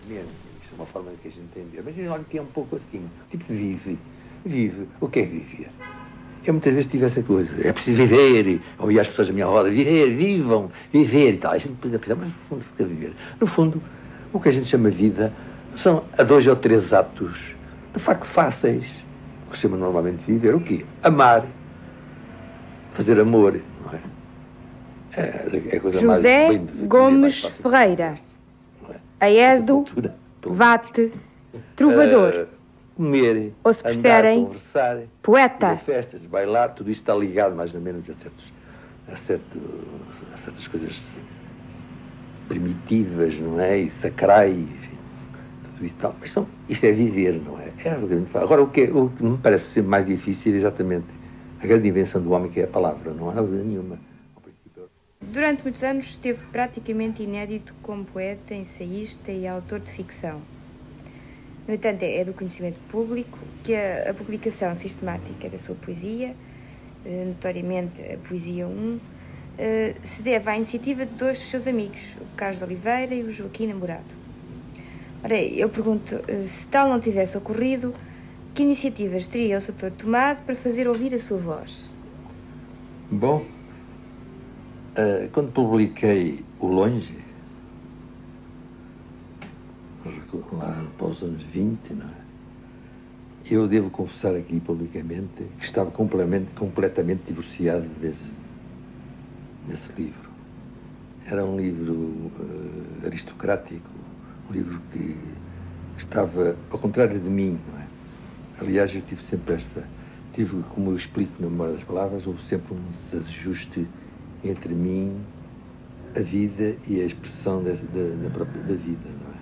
Isto é uma forma que a gente tem de ver. Mas olha que é um pouco assim. Tipo, vive. Vive. O que é viver? Eu muitas vezes tive essa coisa. É preciso viver. E ouvia as pessoas à minha roda. Viver, vivam. Viver e tal. A gente podia pensar, mas no fundo fica viver. No fundo, o que a gente chama vida são a 2 ou 3 atos de facto fáceis. O que se chama normalmente viver. O quê? Amar. Fazer amor. Não é? É a coisa José mais Gomes Ferreira. Aedo, Vate, Trovador. Comer, ou se andar, preferem, conversar, poeta. festas, bailar, tudo isso está ligado mais ou menos a certas coisas primitivas, não é? E sacrais, enfim, tudo isso tal. Mas isto é viver, não é? É relativamente fácil. Agora, o que me parece sempre mais difícil é exatamente a grande invenção do homem, que é a palavra. Não há dúvida nenhuma. Durante muitos anos esteve praticamente inédito como poeta, ensaísta e autor de ficção. No entanto, é do conhecimento público que a publicação sistemática da sua poesia, notoriamente a Poesia 1, se deve à iniciativa de 2 dos seus amigos, o Carlos de Oliveira e o Joaquim Namorado. Ora, eu pergunto, se tal não tivesse ocorrido, que iniciativas teria o seu autor tomado para fazer ouvir a sua voz? Bom, quando publiquei O Longe, lá para os anos 20, não é? Eu devo confessar aqui publicamente que estava completamente divorciado desse livro. Era um livro aristocrático, um livro que estava ao contrário de mim, não é? Aliás, eu tive sempre como eu explico na Memória das Palavras, houve sempre um desajuste entre mim, a vida e a expressão da vida, não é?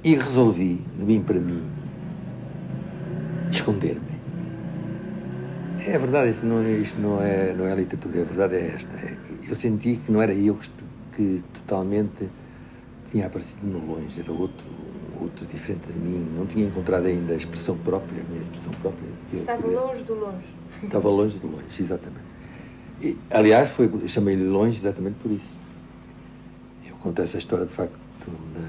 E resolvi, de mim para mim, esconder-me. É verdade, isto não é literatura, a verdade é esta. É que eu senti que não era eu que totalmente tinha aparecido no longe, era outro diferente de mim, não tinha encontrado ainda a expressão própria, a minha expressão própria. Estava longe do longe. Estava longe do longe, exatamente. E, aliás, chamei-lhe Longe exatamente por isso. Eu conto essa história, de facto, na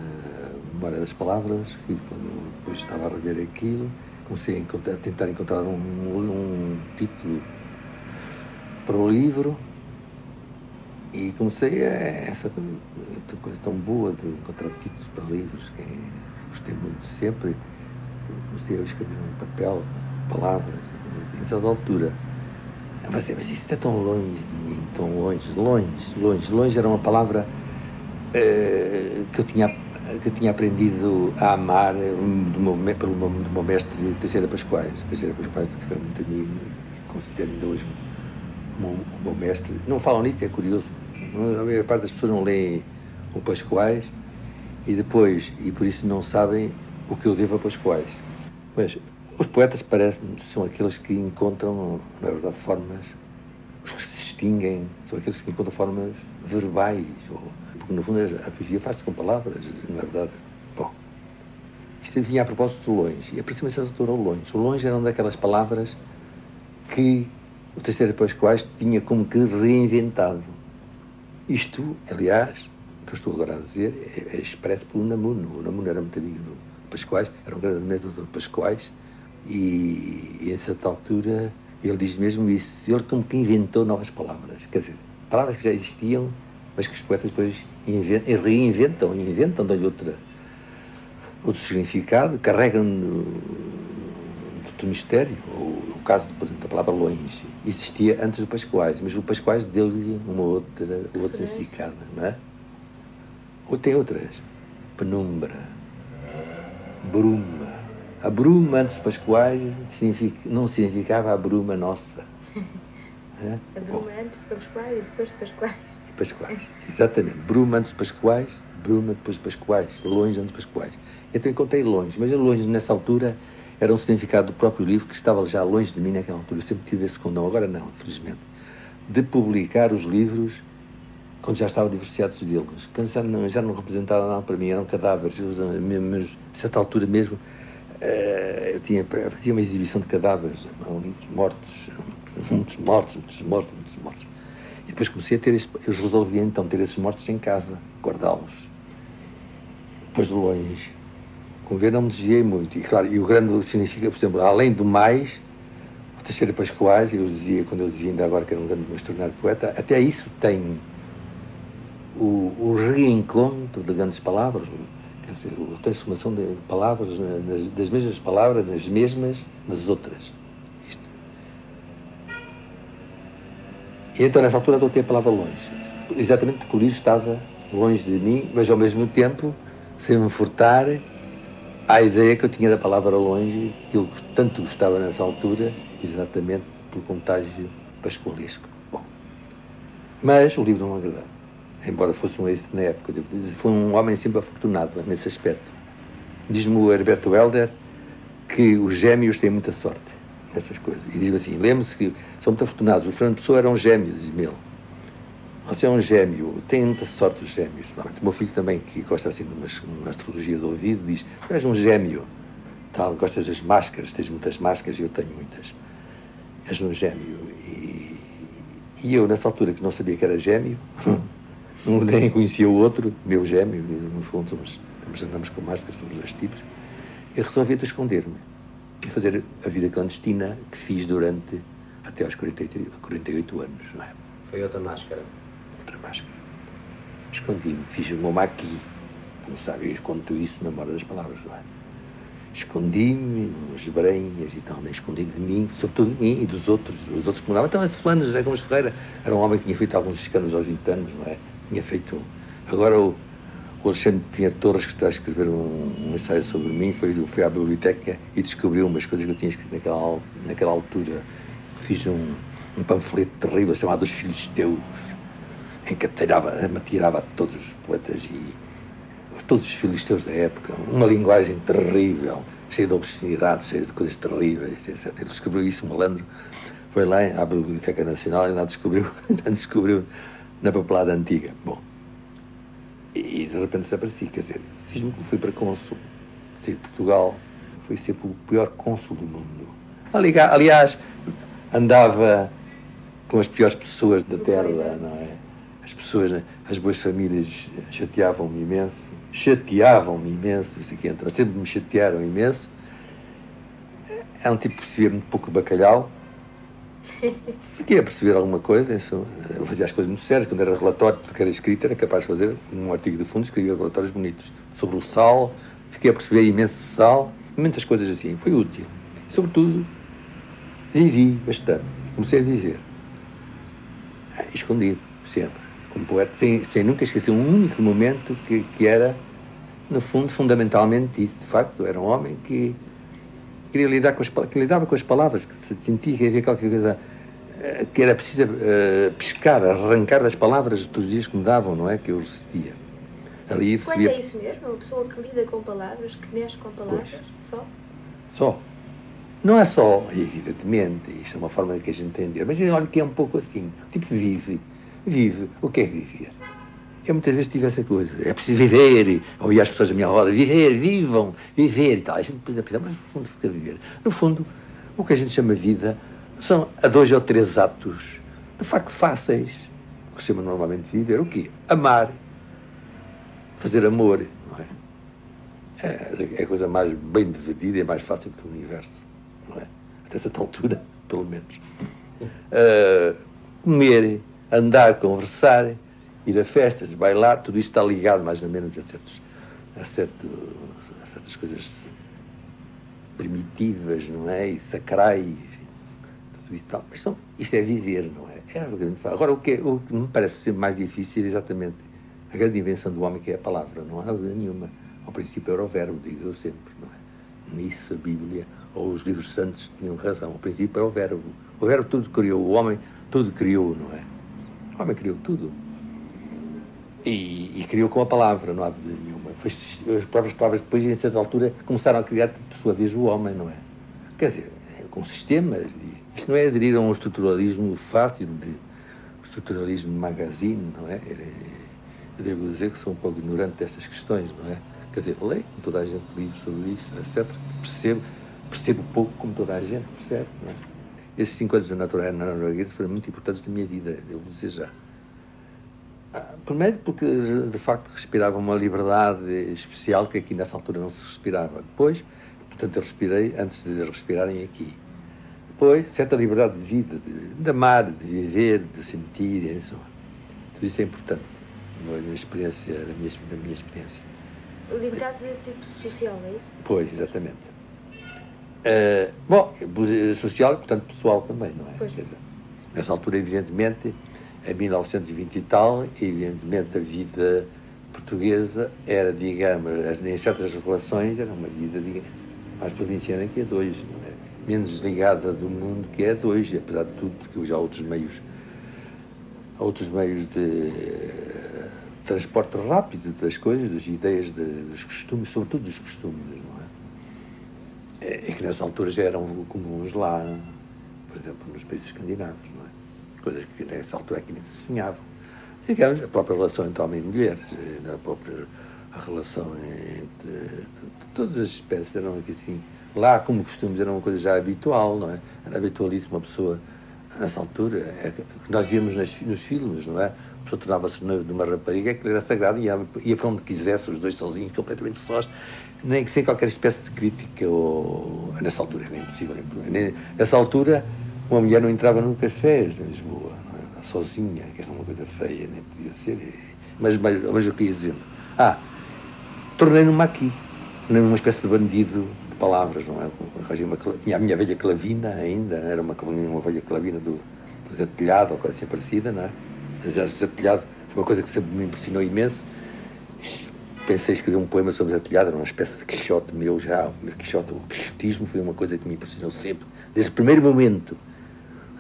Memória das Palavras, que quando depois estava a rever aquilo, comecei a tentar encontrar um título para o livro e comecei essa coisa tão boa de encontrar títulos para livros, que gostei muito sempre. Comecei a escrever um papel, palavras, nessa altura. Mas isso é tão longe de mim, tão longe. Longe era uma palavra que eu tinha aprendido a amar do meu mestre Teixeira Pascoais. Teixeira Pascoais, que foi muito amigo, considero ainda hoje o meu mestre. Não falam nisso, é curioso. A maior parte das pessoas não leem o Pascoais e por isso não sabem o que eu devo a Pascoais. Mas os poetas, parece-me, são aqueles que encontram, na verdade, formas, os que se distinguem, são aqueles que encontram formas verbais, porque no fundo a poesia faz-se com palavras, na verdade. Bom, isto vinha a propósito do longe, e apareceu-me essa autora ao longe. O longe era uma daquelas palavras que o Teixeira Pascoais tinha como que reinventado. Isto, aliás, o que eu estou agora a dizer, é expresso pelo Unamuno. O Unamuno era muito amigo do Pascoais, era um grande amigo do Pascoais, e a certa altura ele diz mesmo isso, ele como que inventou novas palavras, quer dizer, palavras que já existiam, mas que os poetas depois reinventam, dão-lhe outro significado, carregam outro mistério. O caso, por exemplo, da palavra longe existia antes do Pascoais, mas o Pascoais deu-lhe uma outra significado, não é? Ou tem outras, penumbra, bruma. A bruma antes dos Pascoais não significava a bruma nossa. É? A bruma antes de Pascoais e depois de Pascoais. Pascoais, exatamente. Bruma antes de Pascoais, bruma depois de Pascoais, longe antes de Pascoais. Então encontrei longe, mas longe nessa altura era um significado do próprio livro que estava já longe de mim naquela altura. Eu sempre tive esse condão, agora não, infelizmente, de publicar os livros quando já estava divorciado deles. Quando já não representava nada para mim, eram cadáveres. A certa altura mesmo, eu fazia uma exibição de cadáveres, muitos mortos. E depois comecei a ter eles resolviam então ter esses mortos em casa, guardá-los. depois de longe, como vê, não me desviei muito. E claro, e o grande significa, por exemplo, além do mais, o Teixeira Pascoais, eu dizia, quando eu dizia ainda agora que era um grande extraordinário poeta, até isso tem o reencontro de grandes palavras, quer dizer, a transformação de palavras, das mesmas palavras, nas mesmas, nas outras. Isto. E então, nessa altura, adotei a palavra longe, exatamente porque o livro estava longe de mim, mas ao mesmo tempo, sem me furtar à ideia que eu tinha da palavra longe, que eu tanto gostava nessa altura, exatamente pelo contágio pascoalesco. Bom, mas o livro não agradou. Embora fosse um êxito na época, foi um homem sempre afortunado nesse aspecto. Diz-me o Herberto Helder que os gêmeos têm muita sorte nessas coisas. E diz assim, lembre-se que são muito afortunados. O Fernando Pessoa era um gêmeo, diz-me ele. Você é um gêmeo, tem muita sorte os gêmeos. O meu filho também, que gosta assim de uma astrologia do ouvido, diz, tu és um gêmeo, tal, gostas das máscaras, tens muitas máscaras e eu tenho muitas. És um gêmeo. E eu, nessa altura, que não sabia que era gêmeo, nem conhecia o outro, meu gêmeo, no fundo andamos com máscaras, somos dois tipos, eu resolvi esconder-me e fazer a vida clandestina que fiz durante até aos 48 anos, não é? Foi outra máscara? Outra máscara. Escondi-me, fiz o meu maqui, como sabe, eu escondo isso na memória das palavras, não é? Escondi-me, nas brenhas e tal, né? Escondi de mim, sobretudo de mim e dos outros que moravam. Então, esse fulano, José Gomes Ferreira, era um homem que tinha feito alguns escândalos aos 20 anos, não é? Tinha feito. Agora o Alexandre Pinheiro Torres, que está a escrever um ensaio sobre mim, foi à biblioteca e descobriu umas coisas que eu tinha escrito naquela altura. Fiz um panfleto terrível chamado Os Filisteus, em que me atirava a todos os poetas e todos os filisteus da época, uma linguagem terrível, cheia de obscenidade, cheia de coisas terríveis, etc. Ele descobriu isso, o malandro, foi lá à Biblioteca Nacional e lá descobriu na papelada antiga. Bom, e de repente desapareci, quer dizer, fui para cônsul, saí de Portugal, fui sempre o pior cônsul do mundo. Aliás, andava com as piores pessoas da terra, não é? As pessoas, as boas famílias chateavam-me imenso, isso aqui entra, sempre me chatearam imenso. É um tipo que percebia muito pouco bacalhau. Fiquei a perceber alguma coisa, eu fazia as coisas muito sérias, quando era relatório, tudo que era escrito, era capaz de fazer um artigo de fundo, escrevia relatórios bonitos sobre o sal, fiquei a perceber imenso sal, muitas coisas assim, foi útil. Sobretudo, vivi bastante, comecei a viver, escondido, sempre, como poeta, sem nunca esquecer um único momento que era, no fundo, fundamentalmente isso, de facto, era um homem que queria lidar que lidava com as palavras, que se sentia que havia qualquer coisa que era preciso pescar, arrancar das palavras dos dias que me davam, não é? Que eu recebia. Ali recebia... Quando é isso mesmo? Uma pessoa que lida com palavras, que mexe com palavras, pois. Só. Não é só, evidentemente, isto é uma forma que a gente entender, mas olha que é um pouco assim, tipo vive. O que é viver? Eu muitas vezes tive essa coisa, é preciso viver, e ouvia as pessoas à minha roda, vivam, viver e tal. A gente depois a pensar, mas no fundo fica a viver. No fundo, o que a gente chama vida são 2 ou 3 atos, de facto fáceis, o que se chama normalmente viver. O quê? Amar, fazer amor, não é? É a coisa mais bem dividida e mais fácil do universo, não é? Até certa altura, pelo menos. Comer, andar, conversar, ir a festas, bailar, tudo isto está ligado mais ou menos a certas coisas primitivas, não é? E sacrais, tudo isso tal. Mas isto é viver, não é? Agora, o que me parece sempre mais difícil é exatamente a grande invenção do homem, que é a palavra. Não há dúvida nenhuma. Ao princípio era o verbo, digo eu sempre, não é? Nisso a Bíblia, ou os livros santos tinham razão. Ao princípio era o verbo. O verbo tudo criou, o homem tudo criou, não é? O homem criou tudo. E criou com a palavra, não há dúvida nenhuma. As próprias palavras depois, em certa altura, começaram a criar, por sua vez, o homem, não é? Quer dizer, com sistemas. Isto não é aderir a um estruturalismo fácil, um estruturalismo de magazine, não é? Eu devo dizer que sou um pouco ignorante destas questões, não é? Quer dizer, leio, como toda a gente, livros sobre isso, etc. Percebo pouco, como toda a gente percebe, não é? Esses 5 anos na norueguesa foram muito importantes na minha vida, devo dizer já. Primeiro porque, de facto, respirava uma liberdade especial que aqui nessa altura não se respirava. Depois, portanto, eu respirei antes de eles respirarem aqui. Depois, certa liberdade de vida, de amar, de viver, de sentir, isso. Tudo isso é importante na minha experiência, na minha experiência. Liberdade de tipo social, é isso? Pois, exatamente. Bom, social e, portanto, pessoal também, não é? Pois. Quer dizer, nessa altura, evidentemente, em 1920 e tal, evidentemente a vida portuguesa era, digamos, em certas relações, era uma vida, digamos, mais provinciana que a de hoje, não é? Menos desligada do mundo que é a de hoje, apesar de tudo, porque hoje há outros meios de transporte rápido das coisas, das ideias, dos costumes, sobretudo dos costumes, não é? E que nessa altura já eram comuns lá, por exemplo, nos países escandinavos, não é? Coisas que nessa altura aqui nem se sonhavam. Digamos, a própria relação entre homem e mulher, a relação entre todas as espécies eram aqui assim. Lá, como costumes, era uma coisa já habitual, não é? Era habitualíssimo uma pessoa, nessa altura, que nós víamos nos filmes, não é? A pessoa tornava-se noiva de uma rapariga que era sagrada e ia para onde quisesse, os dois sozinhos, completamente sós, nem que sem qualquer espécie de crítica, nessa altura era impossível. Nessa altura, uma mulher não entrava num café em Lisboa, não é? Sozinha, que era uma coisa feia, nem podia ser. Mas o que ia dizendo? Tornei-me aqui, numa espécie de bandido de palavras, não é? Tinha a minha velha clavina ainda, era uma velha clavina do Zé Telhado, ou coisa assim parecida, não é? Já Zé Telhado foi uma coisa que sempre me impressionou imenso. Pensei em escrever um poema sobre Zé Telhado, era uma espécie de quixote meu já, o quixotismo foi uma coisa que me impressionou sempre, desde o primeiro momento.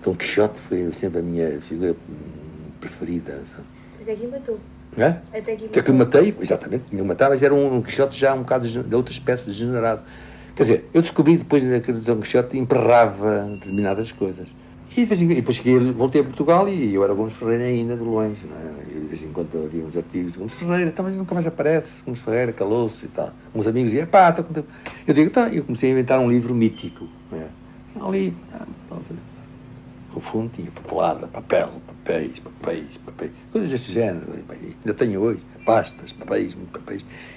Então, Quixote foi sempre a minha figura preferida, sabe? Até que matou. É? Até que Até que matei, exatamente, me matava, mas era um Quixote já um bocado de outra espécie, degenerado. Quer dizer, eu descobri depois que o Dom Quixote emperrava determinadas coisas. E depois voltei a Portugal e eu era Gomes Ferreira ainda, de longe, não é? E de vez em quando havia uns artigos de Gomes Ferreira, mas nunca mais aparece, Gomes Ferreira, calou-se e tal. Uns amigos diziam, pá, estou com tempo. Eu digo, tá, eu comecei a inventar um livro mítico, não é? Um livro, o fundo tinha papelada, papéis, coisas desse género. Ainda tenho hoje, pastas, papéis,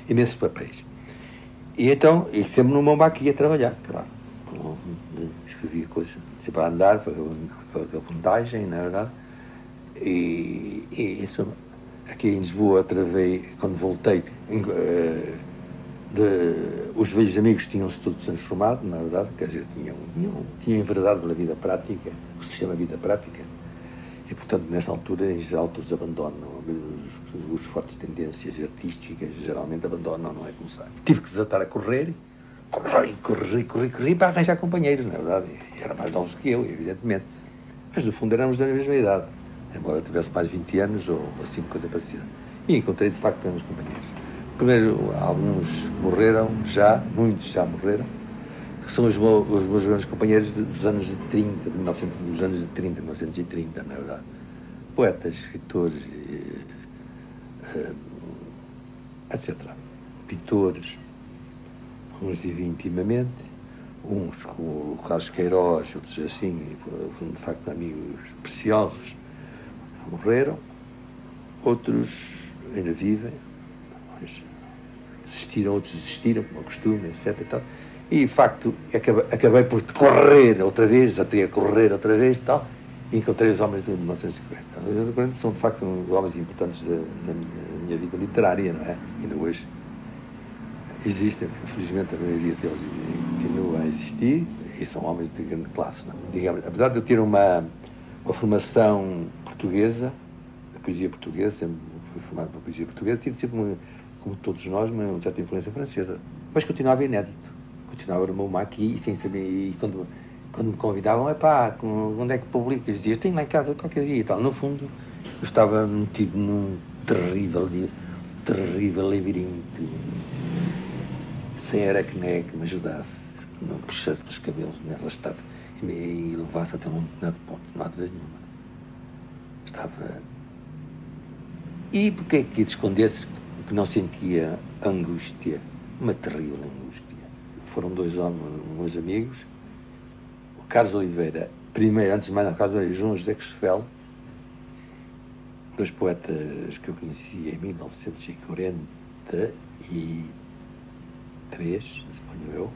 imensos papéis. E então, e sempre no meu aqui a trabalhar, claro. Escrevia coisas, sempre a andar, a montagem, na verdade. E isso, aqui em Lisboa, através, quando voltei, os velhos amigos tinham-se todos transformado, na verdade, quer dizer, tinham enveredado pela vida prática, o que se chama vida prática, e, portanto, nessa altura, em geral, todos abandonam. Os fortes tendências artísticas, geralmente abandonam, não é? Como sabe. Tive que desatar a correr para arranjar companheiros, na verdade, e era mais novos que eu, evidentemente. Mas, no fundo, éramos da mesma idade, embora eu tivesse mais 20 anos ou assim, coisa parecida. E encontrei, de facto, grandes companheiros. Primeiro, alguns morreram já, muitos já morreram, que são os meus grandes companheiros dos anos de 30, dos anos de 30, 1930, na verdade. Poetas, escritores, etc. Pintores, uns vivi intimamente, uns como o Carlos Queiroz, outros assim, foram de facto amigos preciosos, morreram, outros ainda vivem. Desistiram, outros desistiram, como é costume, etc. E, tal. E de facto, acabei por correr outra vez, desatei a correr outra vez e tal, e encontrei os homens de 1950. Os 1950 são de facto os homens importantes da minha vida literária, não é? Ainda hoje existem, infelizmente a maioria deles continua a existir, e são homens de grande classe, não é? Digamos, apesar de eu ter uma formação portuguesa, a poesia portuguesa, sempre fui formado pela poesia portuguesa, tive sempre como todos nós, uma certa influência francesa. Mas continuava inédito. Continuava no meu maqui e sem saber. E quando me convidavam, onde é que publicas? Eu tenho lá em casa qualquer dia e tal. No fundo, eu estava metido num terrível labirinto. Sem aracné que me ajudasse, que me puxasse pelos cabelos, me arrastasse e me levasse até um determinado ponto. Não há dúvida nenhuma. Estava. E porquê que escondesse que não sentia angústia, uma terrível angústia? Foram dois homens, meus amigos, o Carlos Oliveira, primeiro, antes de mais, o Carlos Oliveira, João José Cristóvão, dois poetas que eu conheci em 1943, suponho eu,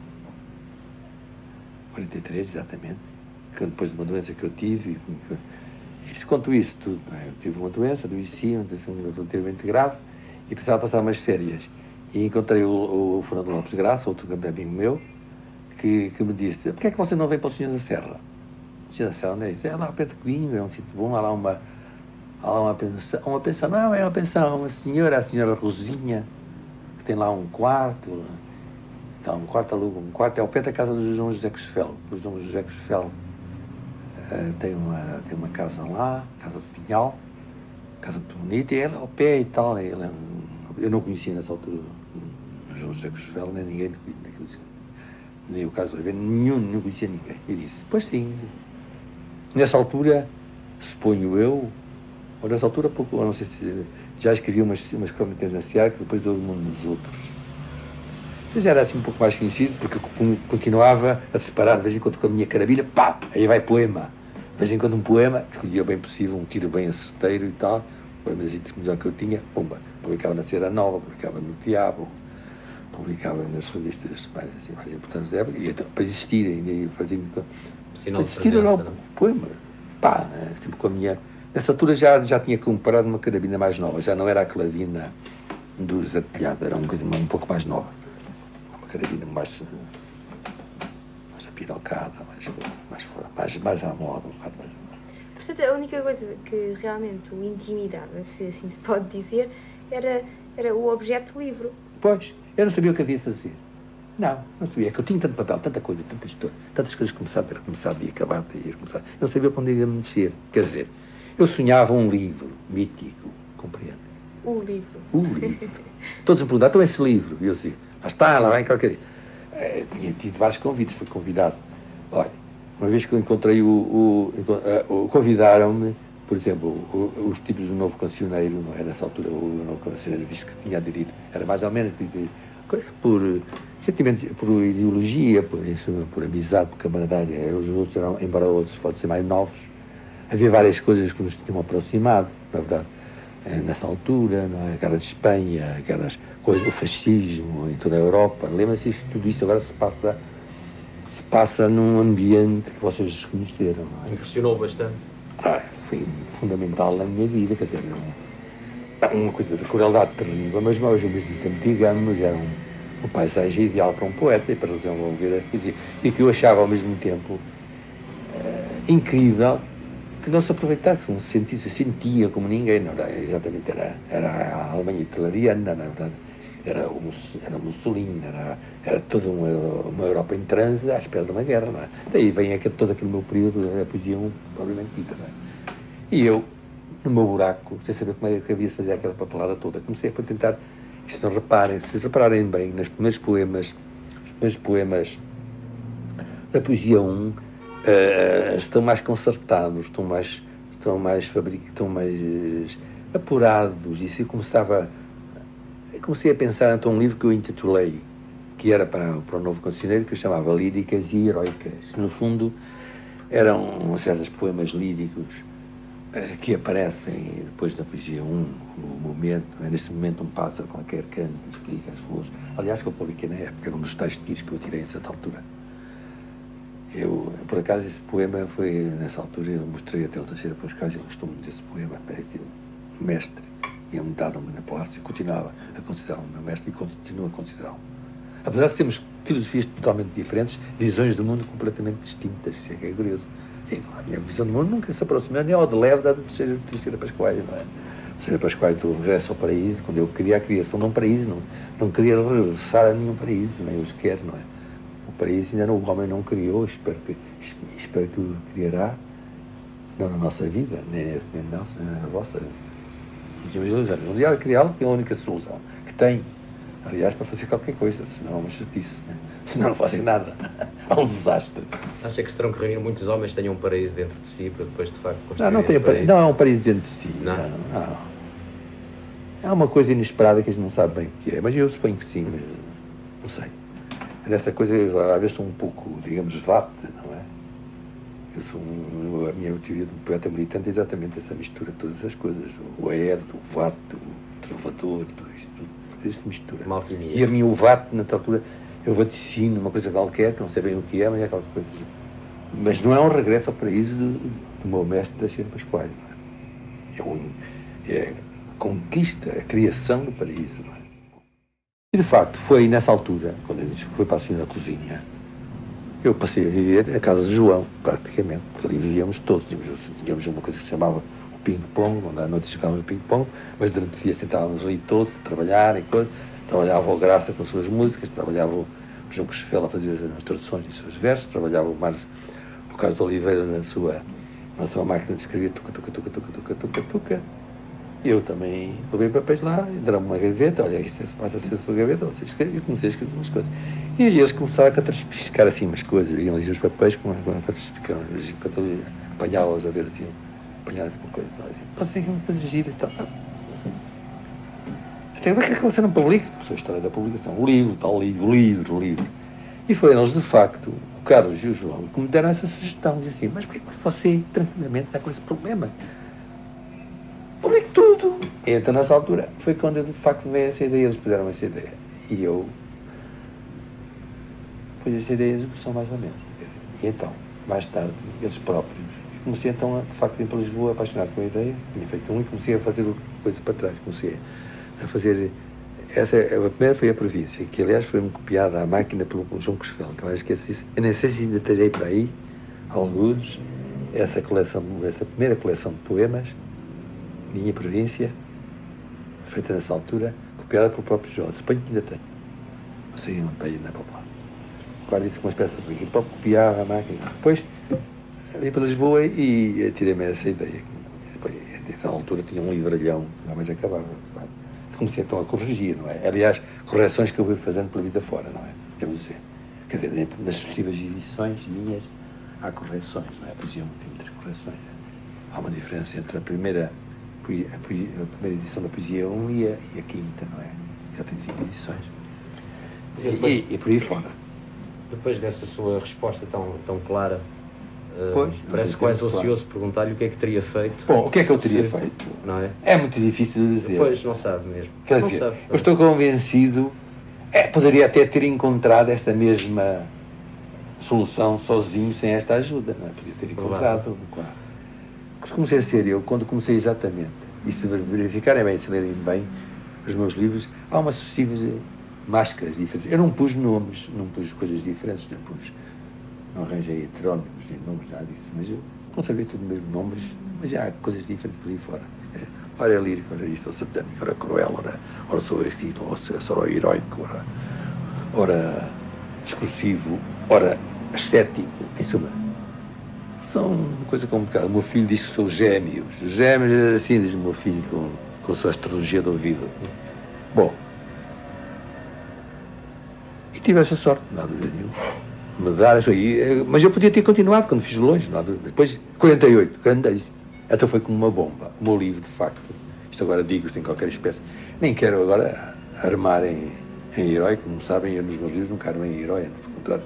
43 exatamente, que depois de uma doença que eu tive, conto isso tudo, não é? Eu tive uma doença, adoeci, uma doença relativamente grave, e precisava passar umas férias. E encontrei o Fernando Lopes Graça, outro grande amigo meu, que me disse: porquê é que você não vem para o Senhor da Serra? O Senhor da Serra, onde é isso? É lá perto de Coimbra, é um sítio bom, há lá uma pensão, não, é uma pensão, a senhora Rosinha, que tem lá um quarto, então, um quarto é ao pé da casa do João José Cosfel. O João José Cosfel tem uma casa lá, casa de Pinhal, casa muito bonita, e ela ao pé e tal, eu não conhecia nessa altura o João José Cosfel, nem ninguém, nem o caso de Oliveira, não conhecia ninguém. E disse: pois sim, nessa altura, suponho eu, ou nessa altura, pouco, não sei se já escrevi umas crónicas na Seara, que depois dou o mundo dos outros. Mas era assim um pouco mais conhecido, porque continuava a separar, de vez em quando com a minha carabilha, pá, aí vai poema. De vez em quando um poema, escolhia bem possível, um tiro bem aceiteiro e tal, poemas melhor que eu tinha, pumba, publicava na Seara Nova, publicava no Diabo, publicava nas revistas mais importantes da época, e então, para existir ainda, e fazia sinal de presença, não, poema, pá, tipo com a minha... Nessa altura já tinha comprado uma carabina mais nova, já não era a carabina dos artilhados, era uma coisa um pouco mais nova. Carabina mais apirocada, mais à moda, um bocado mais. Portanto, a única coisa que realmente o intimidava, se assim se pode dizer, era o objeto do livro. Pois, eu não sabia o que havia de fazer. Não sabia. É que eu tinha tanto papel, tanta coisa, tantas coisas que ter começado e acabado de ir começar. Eu não sabia para onde ia me descer. Quer dizer, eu sonhava um livro mítico, compreende? O livro. Todos me perguntaram: então esse livro? E eu dizia: lá vem qualquer dia. Tinha tido vários convites, fui convidado. Olha, uma vez que eu encontrei convidaram-me, por exemplo, os tipos do Novo Cancioneiro, não era nessa altura, o Novo Cancioneiro disse que tinha aderido, era mais ou menos por sentimentos, por ideologia, por amizade, por camaradagem. Os outros eram, embora outros fossem ser mais novos, havia várias coisas que nos tinham aproximado, na verdade. Nessa altura, não é? A Guerra de Espanha, aquelas coisas, o fascismo em toda a Europa. Lembra-se tudo isto agora se passa num ambiente que vocês desconheceram. Não é? Impressionou bastante. Foi fundamental na minha vida, quer dizer, uma coisa de crueldade terrível, mas ao mesmo tempo, digamos, era uma paisagem ideal para um poeta e para desenvolver a poesia. E que eu achava ao mesmo tempo incrível que não se aproveitasse, não se sentisse, sentia como ninguém, não era, exatamente, era a Alemanha hitleriana, na verdade, era Mussolini, era toda uma Europa em transe à espera de uma guerra, não é? Daí vem todo aquele meu período, a poesia provavelmente dita, não é? E eu, no meu buraco, sem saber como é que havia de fazer aquela papelada toda, comecei a tentar, se repararem bem, nos primeiros poemas da poesia 1, estão mais concertados, estão mais apurados. E se comecei a pensar então um livro que eu intitulei, que era para o Novo Cancioneiro, que eu chamava Líricas e Heroicas. No fundo, eram certos poemas líricos que aparecem depois da poesia 1, no momento, neste momento um pássaro qualquer canta, explica as flores. Aliás, que eu publiquei na época, era um dos tais títulos que eu tirei a certa altura. Por acaso, esse poema foi, nessa altura, eu mostrei até o terceiro para os casos, ele gostou muito desse poema, parece um mestre, tinha-me dado um palácio, e continuava a considerá-lo meu mestre e continua a considerá-lo. Apesar de sermos filosofias totalmente diferentes, visões do mundo completamente distintas, isso é que é curioso. Sim, a minha visão do mundo nunca se aproximou nem ao de leve da terceira Pascoais, não é? Terceira Pascoais do regresso ao paraíso, quando eu queria a criação de um paraíso, não queria regressar a nenhum paraíso, nem os quer, não é? O paraíso ainda o homem não criou, espero que o criará, não na nossa vida, nem na nossa, nem na vossa. Um dia de criá-lo é a única solução que tem, aliás, para fazer qualquer coisa, senão é uma chatice, né? Senão não fazem nada. Há um desastre. Acha que se terão que reunir muitos homens que tenham um paraíso dentro de si para depois, de facto, construir não é um paraíso dentro de si. Não. É uma coisa inesperada que a gente não sabe bem o que é, mas eu suponho que sim, mas não sei. Nessa coisa, às vezes, sou um pouco, digamos, vata, não é? A minha teoria do poeta militante é exatamente essa mistura de todas as coisas. O aéreo, o vato, o trovador, tudo isso mistura. Uma alquimia. E a mim o vato, na altura, eu vaticino uma coisa qualquer, que não sei bem o que é, mas é aquela coisa. Mas não é um regresso ao paraíso do meu mestre da Xena Pascoal. É a conquista, a criação do paraíso. Não é? E de facto, foi nessa altura, quando a gente foi para a segunda cozinha, eu passei a viver a casa de João, praticamente, porque ali vivíamos todos. Tínhamos uma coisa que se chamava o ping-pong, onde à noite jogávamos ping-pong, mas durante o dia sentávamos ali todos, a trabalhar e coisas. Trabalhava o Graça com as suas músicas, trabalhava o João Cresfel a fazer as traduções dos seus versos, trabalhava o Carlos de Oliveira na sua máquina de escrever, tuca. Eu também levei papéis lá, deram-me uma gaveta, olha, isto passa a ser a sua gaveta, você escreve, e comecei a escrever umas coisas. E aí eles começaram a catraspicar assim umas coisas, iam ali os papéis, catraspicaram, apanhava-os a ver assim, apanhar uma coisa e tal. Você tem que fazer giras e tal. Até como é que você não publica? A história da publicação, o livro. E foi eles, de facto, o Carlos e o João, que me deram essa sugestão, dizem assim, mas porquê que você, tranquilamente, está com esse problema? Publico tudo. E então, nessa altura, foi quando eu, de facto, veio essa ideia, eles puseram essa ideia. E eu pus essa ideia em execução, mais ou menos. E então, mais tarde, eles próprios, comecei então, de facto, a ir para Lisboa, apaixonado com a ideia, tinha feito e comecei a fazer coisas para trás, comecei a fazer. A primeira foi a província, que aliás foi-me copiada à máquina pelo João Cresfel, que eu acho que isso. Eu nem sei se ainda terei para aí, alguns, essa primeira coleção de poemas, minha província, feita nessa altura, copiada pelo próprio João. Suponho que ainda tem. Não sei onde para ir, não é para lá. Claro, isso com uma espécie de próprio copiar a máquina. Depois, vim para Lisboa e tirei-me essa ideia. Depois, nessa altura tinha um livralhão, não mais acabava. Comecei então a corrigir, não é? Aliás, correções que eu fui fazendo pela vida fora, não é? Devo dizer. Quer dizer, nas sucessivas edições minhas, há correções, não é? A poesia tem muitas correções. Há uma diferença entre a primeira edição da Poesia 1 e a quinta, não é? Já tem 5 edições. E por aí fora. Depois dessa sua resposta tão clara, pois, parece quase ocioso perguntar-lhe o que é que teria feito. Bom, o que é que eu teria feito? Não é? É muito difícil de dizer. Pois, não sabe mesmo. Quer não dizer, sabe. Eu estou convencido, poderia até ter encontrado esta mesma solução sozinho, sem esta ajuda, não é? Podia ter encontrado, claro. Comecei a ser eu, quando comecei exatamente, e se verificarem bem, se lerem bem os meus livros, há umas sucessivas máscaras diferentes. Eu não pus nomes, não pus coisas diferentes, não arranjei heterónimos, nem nomes, nada disso, mas eu conservei tudo mesmo nomes, mas já há coisas diferentes por aí fora. Ora é lírico, ora isto, ora satânico, ora cruel, ora sou estilo, ora heroico, ora discursivo, ora estético, em suma. São uma coisa complicada. O meu filho diz que sou gêmeos. Gêmeos é assim, diz o meu filho, com a sua astrologia do ouvido. Bom, e tive essa sorte, não há dúvida nenhuma, me dar isso aí. Mas eu podia ter continuado quando fiz longe, não há dúvida. Depois, 48, grande, até foi como uma bomba. O meu livro, de facto, isto agora digo, sem qualquer espécie, nem quero agora armar em herói, como sabem, eu nos meus livros nunca armei em herói, pelo contrário,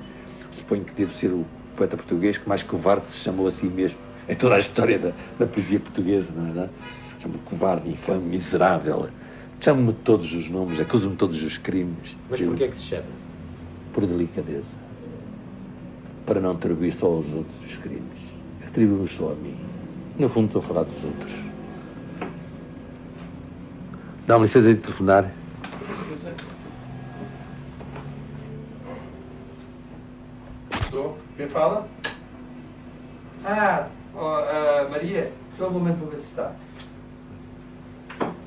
suponho que devo ser o poeta português que mais covarde se chamou a si mesmo em toda a história da poesia portuguesa, não é verdade? Chamo-me covarde, infame, miserável, chamo-me todos os nomes, acuso-me todos os crimes. Mas porquê é que se chama? Por delicadeza, para não atribuir só aos outros os crimes, atribuo-os só a mim. No fundo estou a falar dos outros. Dá-me licença de telefonar. Quem fala? Maria, só um momento para ver se está.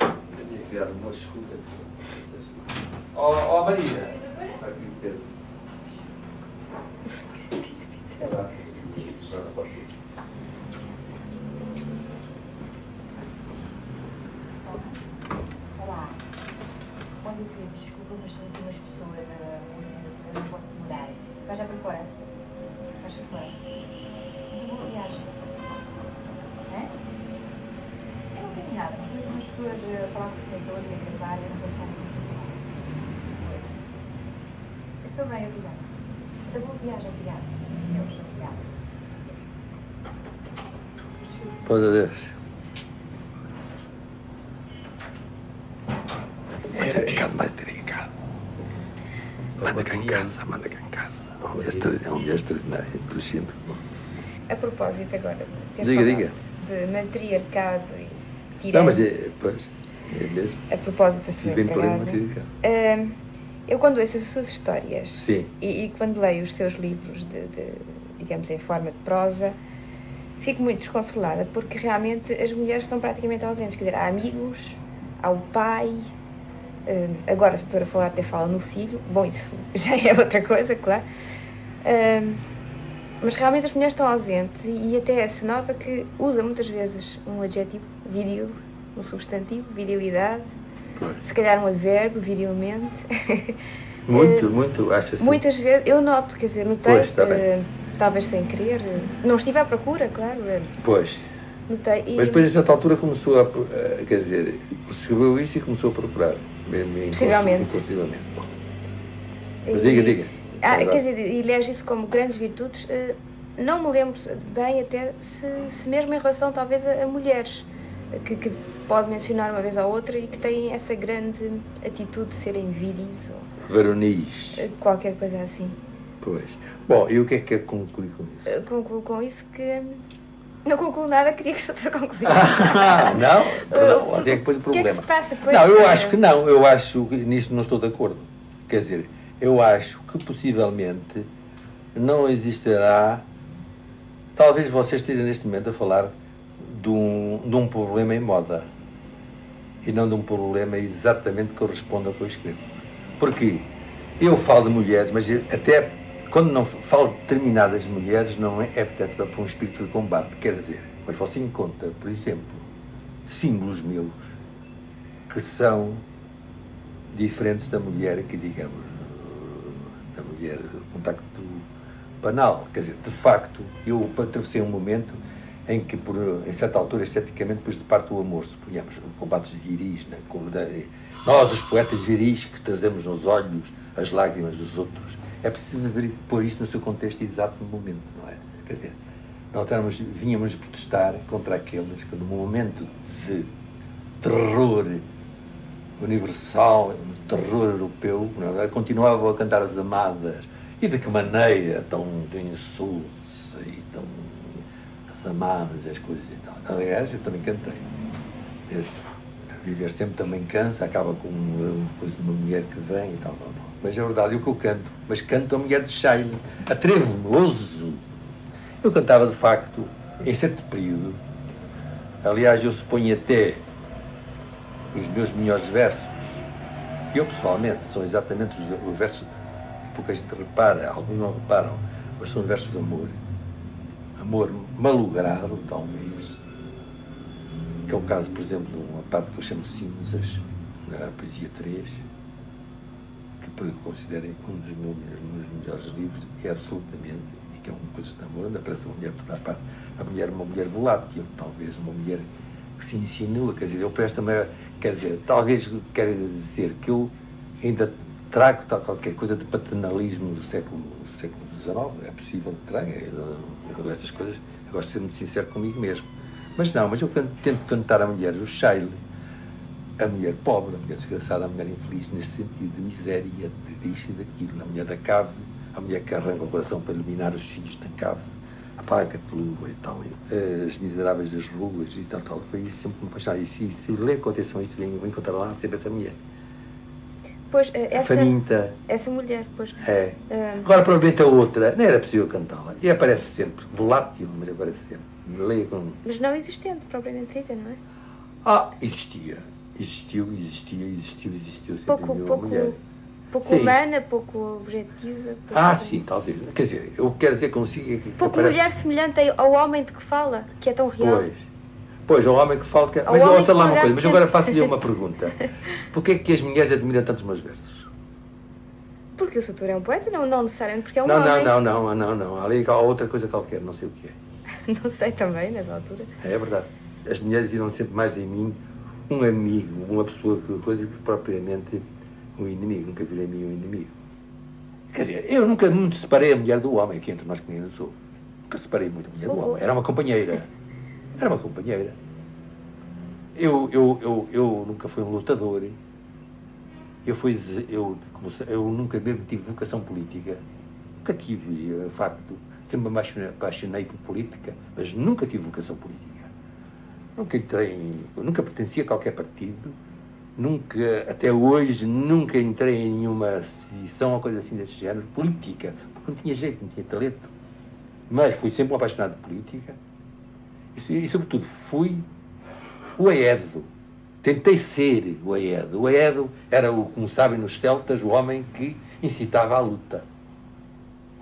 Tinha criado uma escuta. Maria. Aqui, Pedro. Olá. Olha, Pedro, desculpa, mas tenho aqui umas pessoas não posso demorar. Vai já para fora. Vais para fora. Boa viagem. É? Eu não tenho nada, mas tenho umas pessoas a falar com o diretor e a gravar, eu não vou estar assim. Eu estou bem, obrigada. Boa viagem, obrigada. Deus, obrigada. Pode Deus. Manda ter em casa. Manda cá em casa, manda cá em casa. É uma mulher extraordinária, inteligente. A propósito agora de ter Diga. de matriarcado e Não, tirano, mas é mesmo. a propósito da sua E bem por aí empregada, matriarcado. eu quando ouço as suas histórias Sim. e quando leio os seus livros, digamos, em forma de prosa, fico muito desconsolada, porque realmente as mulheres estão praticamente ausentes. Quer dizer, há amigos, há o pai, agora se estou a falar até fala no filho, bom, isso já é outra coisa, claro. Mas realmente as mulheres estão ausentes e até se nota que usa muitas vezes um adjetivo viril, um substantivo, virilidade, Pois. se calhar um advérbio, virilmente. Muito, acho assim. Muitas vezes, eu noto, quer dizer, notei, Pois, está bem. talvez sem querer, não estive à procura, claro, Pois. notei. E, Mas depois, a certa altura, começou a quer dizer, percebeu isso e começou a procurar. Mesmo Possivelmente. inconscientemente. Mas diga. quer dizer, e elege isso como grandes virtudes. Não me lembro bem até se mesmo em relação talvez a mulheres, que pode mencionar uma vez ou outra e que têm essa grande atitude de serem viris ou Varonis. qualquer coisa assim. Pois. Bom, e o que é que quer concluir com isso? Concluo com isso que não concluo nada, queria que o senhor concluísse. Não? Assim é que depois o O que é problema. que se passa? Pois, Não, eu acho que não. Eu acho que nisso não estou de acordo. Quer dizer, eu acho que possivelmente não existirá. Talvez vocês estejam neste momento a falar de um problema em moda e não de um problema exatamente que corresponde ao que eu escrevo. Porque eu falo de mulheres, mas até quando não falo de determinadas mulheres, não é portanto por um espírito de combate. Quer dizer, mas você encontra, por exemplo, símbolos meus que são diferentes da mulher que, digamos, da mulher do contacto banal. Quer dizer, de facto, eu atravessei um momento em que, em certa altura, esteticamente, depois de parte do amor, suponhamos, combates viris, né? Nós, os poetas viris, que trazemos nos olhos as lágrimas dos outros, é preciso pôr isso no seu contexto exato no momento, não é? Quer dizer, nós vínhamos protestar contra aqueles que, num momento de terror universal, terror europeu, não é? Continuavam a cantar as amadas. E de que maneira tão de insultos e tão as amadas, as coisas e tal. Aliás, eu também cantei. Viver sempre também cansa, acaba com uma coisa de uma mulher que vem e tal. Mas é verdade, o que eu canto. Mas canto a mulher de Shine, atrevo-me, ouso. Eu cantava, de facto, em certo período. Aliás, eu suponho até os meus melhores versos, que eu pessoalmente, são exatamente os versos que pouca gente repara, alguns não reparam, mas são versos de amor. Amor malogrado, talvez. Que é o caso, por exemplo, de uma parte que eu chamo Cinzas, na Poesia 3, que eu considero um dos meus melhores livros, é absolutamente, e que é uma coisa de amor, onde aparece a mulher por toda a parte. A mulher é uma mulher volátil, talvez uma mulher que se insinua, quer dizer, eu presto-me, quer dizer, talvez quer dizer que eu ainda trago qualquer coisa de paternalismo do século XIX, é possível que traga, eu estas coisas, eu gosto de ser muito sincero comigo mesmo. Mas não, mas eu tento cantar a mulher do Shile, a mulher pobre, a mulher desgraçada, a mulher infeliz, nesse sentido de miséria, de disso e daquilo, a mulher da cave, a mulher que arranca o coração para iluminar os filhos na cave, apaga a lua e tal, as miseráveis das ruas e tal, foi isso sempre me apaixonar. E se ler com atenção isso, vem encontrar lá sempre essa mulher. Pois, faminta. Essa mulher, pois. É. Agora, provavelmente a outra, não era possível cantá-la. E aparece sempre, volátil, mas aparece sempre. Leia com... Mas não existente, propriamente dita, não é? Existia. Existiu sempre Pouco mulher. Pouco humana, pouco objetiva. Sim, talvez. Quer dizer, eu quero dizer consigo que pouco mulher semelhante ao homem de que fala, que é tão real. Pois, ao homem que fala que... Mas ouça lá uma coisa, mas agora faço-lhe uma pergunta. Porquê é que as mulheres admiram tanto os meus versos? Porque o Sr. é um poeta, não necessariamente porque é um homem. Não. Ali há outra coisa qualquer, não sei o que é. Não sei também, nessa altura. É verdade. As mulheres viram sempre mais em mim um amigo, uma pessoa que propriamente um inimigo. Nunca virei em mim um inimigo. Quer dizer, eu nunca muito separei a mulher do homem, que entre nós meninos sou. Nunca separei muito a mulher do homem. Era uma companheira. Era uma companheira. Eu nunca fui um lutador. Eu nunca mesmo tive vocação política. Nunca tive, de facto. Sempre me apaixonei por política, mas nunca tive vocação política. Nunca pertencia a qualquer partido. Nunca, até hoje, nunca entrei em nenhuma sedição ou coisa assim desse género, política, porque não tinha jeito, não tinha talento. Mas fui sempre um apaixonado de política e sobretudo, fui o aedo. Tentei ser o aedo. O aedo era, como sabem nos celtas, o homem que incitava à luta.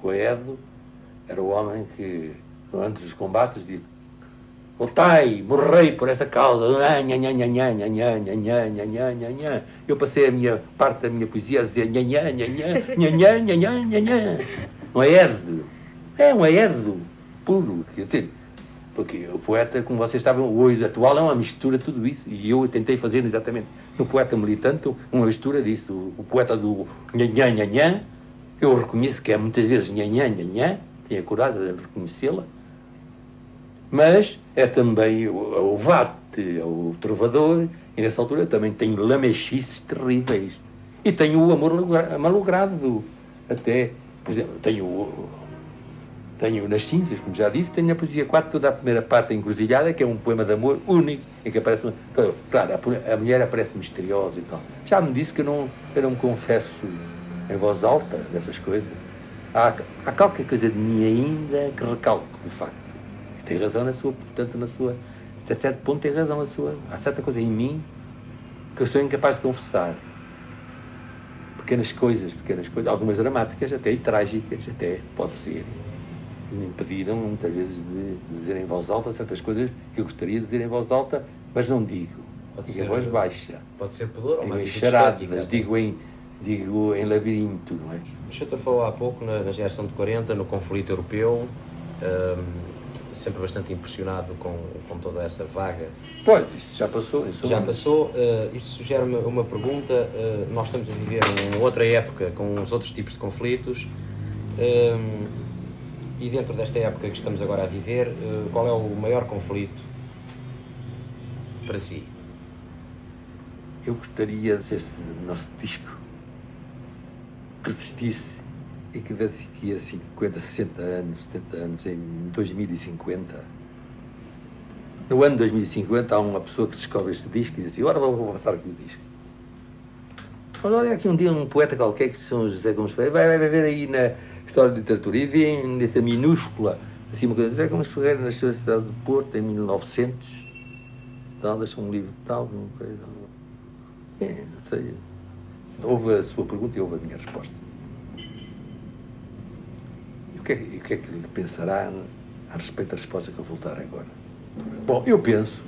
O aedo era o homem que, antes dos combates, dizia: lutai, morrei por essa causa. Eu passei parte da minha poesia a dizer um aedo. É um aedo puro, quer dizer, porque o poeta, como vocês sabem, hoje atual é uma mistura de tudo isso, e eu tentei fazer exatamente no poeta militante uma mistura disso. O poeta do nhanhã, eu reconheço que é muitas vezes nhanhã, tenho a coragem de reconhecê-la, mas é também o vate, o trovador, e nessa altura eu também tenho lamechices terríveis, e tenho o amor malogrado, até, por exemplo, tenho nas cinzas, como já disse, tenho a poesia 4, toda a primeira parte encruzilhada, que é um poema de amor único, em que aparece claro, a mulher aparece misteriosa e tal. Já me disse que eu não confesso em voz alta dessas coisas. Há qualquer coisa de mim ainda que recalco, de facto. Tem razão até certo ponto tem razão há certa coisa em mim que eu sou incapaz de confessar. Pequenas coisas, algumas dramáticas até e trágicas, até pode ser. Me impediram muitas vezes de dizer em voz alta certas coisas que eu gostaria de dizer em voz alta, mas não digo. Digo em voz baixa. Pode ser pudor ou digo uma em charadas, digo em labirinto, não é? O senhor falou há pouco na geração de 40, no conflito europeu, sempre bastante impressionado com toda essa vaga. Pois, isso já passou. Isso gera-me uma pergunta. Nós estamos a viver uma outra época com uns outros tipos de conflitos. E dentro desta época que estamos agora a viver, qual é o maior conflito para si? Eu gostaria de que esse nosso disco resistisse e que daqui a 50, 60 anos, 70 anos, em 2050. No ano 2050 há uma pessoa que descobre este disco e diz assim: agora vou passar aqui o disco. Mas olha aqui um dia um poeta qualquer, que São José Gomes Ferreira, vai ver aí na História da Literatura, e vê em letra minúscula, assim uma coisa: José Gomes Ferreira nasceu na cidade de Porto em 1900, então deixa um livro de tal, uma coisa. Não sei. Houve a sua pergunta e houve a minha resposta. E o que é que ele pensará a respeito da resposta que eu vou dar agora? Bom, eu penso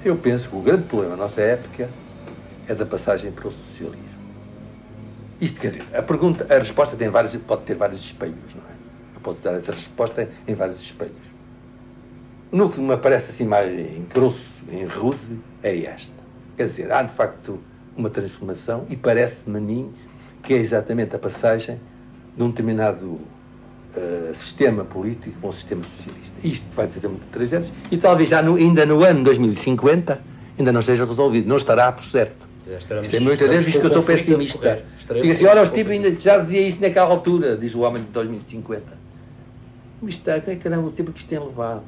que o grande problema da nossa época é da passagem para o socialismo. Isto quer dizer, a resposta pode ter vários espelhos, não é? Eu posso dar essa resposta em vários espelhos. No que me parece assim mais em grosso, em rude, é esta. Quer dizer, há de facto uma transformação e parece-me a mim que é exatamente a passagem de um determinado sistema político para um sistema socialista. Isto vai ser muito tragédia e talvez ainda no ano 2050 ainda não esteja resolvido, não estará por certo. Isto é muitas vezes visto que eu sou pessimista. Digo assim: olha, os tipos ainda já dizia isto naquela altura, diz o homem de 2050. Mas está, caramba, o tempo que isto tem levado.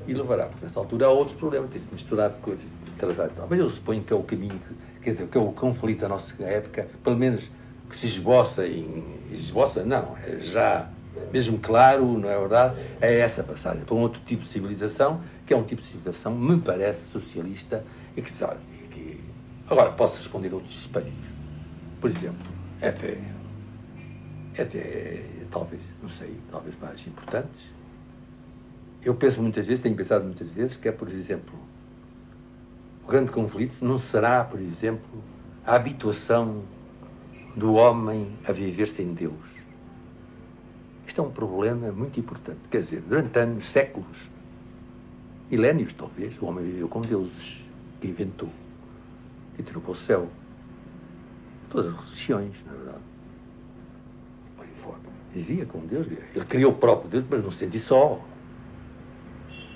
E levará, porque nessa altura há outros problemas, tem-se misturado coisas, atrasado. Mas eu suponho que é o caminho, quer dizer, que é o conflito da nossa época, pelo menos que se esboça, não, é já mesmo claro, não é verdade? É essa passagem para um outro tipo de civilização, que é um tipo de civilização, me parece, socialista, e que, sabe, agora, posso responder a outros espelhos. Por exemplo, até talvez, não sei, talvez mais importantes. Eu penso muitas vezes, tenho pensado muitas vezes, que é, por exemplo, o grande conflito não será, por exemplo, a habituação do homem a viver sem Deus. Isto é um problema muito importante. Quer dizer, durante anos, séculos, milénios talvez, o homem viveu com deuses, que inventou, que tirou para o céu. Todas as religiões, na verdade. vivia com Deus. Ele criou o próprio Deus, mas não se sente só.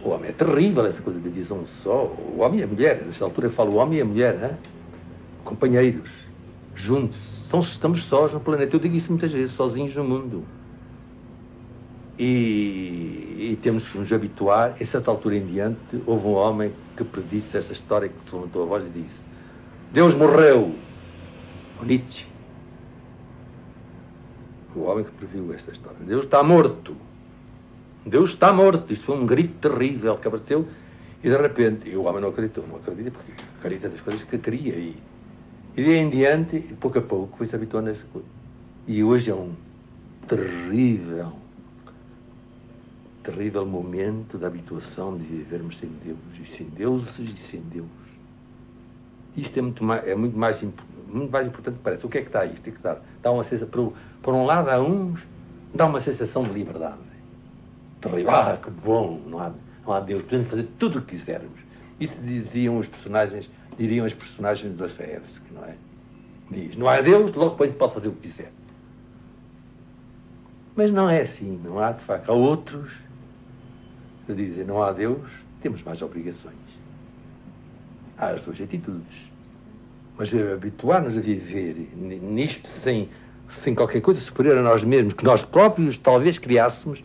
O homem é terrível, essa coisa de visão só. O homem e a mulher, nesta altura eu falo o homem e a mulher, hein? Companheiros, juntos. Estamos sós no planeta. Eu digo isso muitas vezes, sozinhos no mundo. E temos que nos habituar. Em certa altura em diante, houve um homem que predisse esta história, que se levantou a voz e disse: Deus morreu. O Nietzsche. O homem que previu esta história. Deus está morto. Deus está morto. Isto foi um grito terrível que apareceu e de repente, e o homem não acreditou, não acredita porque acredita nas coisas que queria e de aí em diante, pouco a pouco, foi-se habituando a essa coisa. E hoje é um terrível momento de habituação de vivermos sem Deus e sem deuses e sem Deus. Isto é muito mais importante que parece. O que é que dá isto? Dá uma sensação, por um lado, dá uma sensação de liberdade. Terrível, que bom, não há Deus, podemos fazer tudo o que quisermos. Isso diriam os personagens de Dostoiévski, não é? Diz, não há Deus, logo depois pode fazer o que quiser. Mas não é assim, não há, de facto. Há outros que dizem, não há Deus, temos mais obrigações. Há as duas atitudes. Mas habituar-nos a viver nisto sem qualquer coisa superior a nós mesmos, que nós próprios talvez criássemos.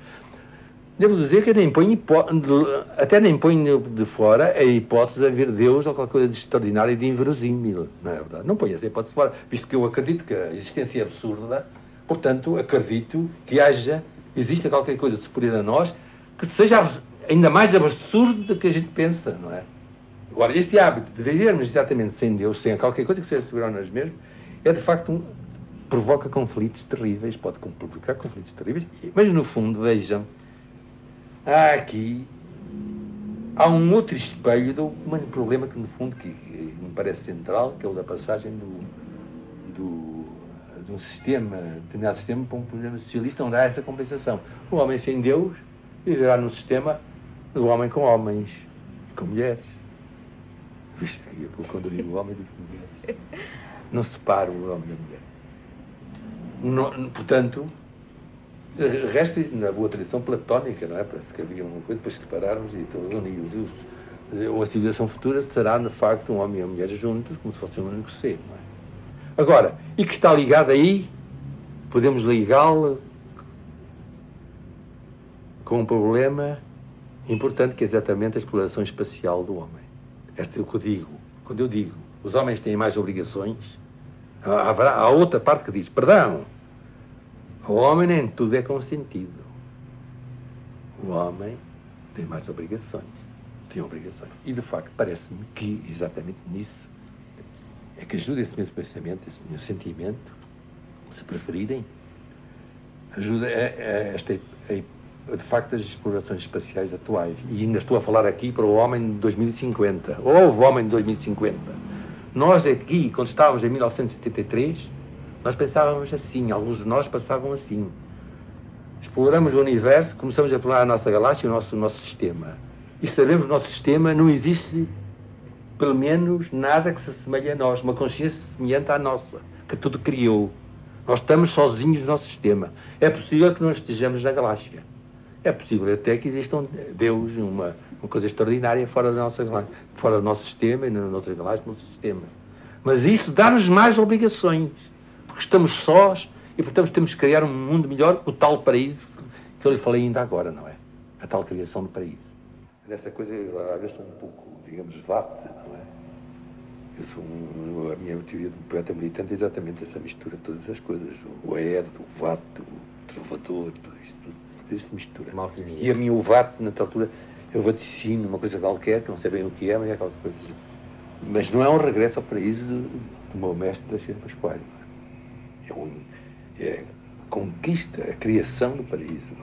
Devo dizer que até nem ponho de fora a hipótese de haver Deus ou qualquer coisa de extraordinário e de inverosímil, não é verdade? Não ponho essa hipótese de fora, visto que eu acredito que a existência é absurda, portanto, acredito que exista qualquer coisa de superior a nós que seja ainda mais absurdo do que a gente pensa, não é? Agora, este hábito de vivermos exatamente sem Deus, sem qualquer coisa que seja superior a nós mesmos, é de facto provoca conflitos terríveis, pode provocar conflitos terríveis, mas no fundo, vejam, há um outro espelho de um problema que, no fundo, que me parece central, que é o da passagem de um sistema, determinado sistema, para um problema socialista, onde há essa compensação. O homem sem Deus viverá num sistema do homem com homens, com mulheres. Visto que, quando eu digo homem, digo mulheres. Não separo o homem da mulher. Portanto, resta na boa tradição platónica, não é? Parece que havia uma coisa, depois separarmos e todos unidos. Ou a civilização futura será, de facto, um homem e uma mulher juntos, como se fosse um único ser, não é? Agora, e que está ligado aí, podemos ligá-lo com um problema importante, que é exatamente a exploração espacial do homem. Este é o que eu digo. Quando eu digo, os homens têm mais obrigações, há outra parte que diz, perdão, o homem nem tudo é consentido. O homem tem mais obrigações. Tem obrigações. E, de facto, parece-me que, exatamente nisso, é que ajuda esse meu pensamento, esse meu sentimento, se preferirem, ajuda de facto, as explorações espaciais atuais. E ainda estou a falar aqui para o homem de 2050. Ou o homem de 2050. Nós aqui, quando estávamos em 1973, nós pensávamos assim, alguns de nós pensavam assim. Exploramos o universo, começamos a explorar a nossa galáxia e o nosso sistema. E sabemos que o nosso sistema não existe, pelo menos, nada que se assemelhe a nós, uma consciência semelhante à nossa, que tudo criou. Nós estamos sozinhos no nosso sistema. É possível que não estejamos na galáxia. É possível até que exista Deus, uma coisa extraordinária fora da nossa galáxia, fora do nosso sistema e na nossa galáxia, no nosso sistema. Mas isso dá-nos mais obrigações. Estamos sós e, portanto, temos que criar um mundo melhor, o tal paraíso que eu lhe falei ainda agora, não é? A tal criação do paraíso. Nessa coisa, às vezes, sou um pouco, digamos, vata, não é? A minha teoria de poeta militante é exatamente essa mistura de todas as coisas. O aedo, o vato, o trovador, tudo isso mistura. E a mim, o vato, na altura, eu vaticino uma coisa qualquer, que não sei bem o que é, mas é aquela coisa. Mas não é um regresso ao paraíso do meu mestre da Chico Pascoal. É a conquista, a criação do paraíso.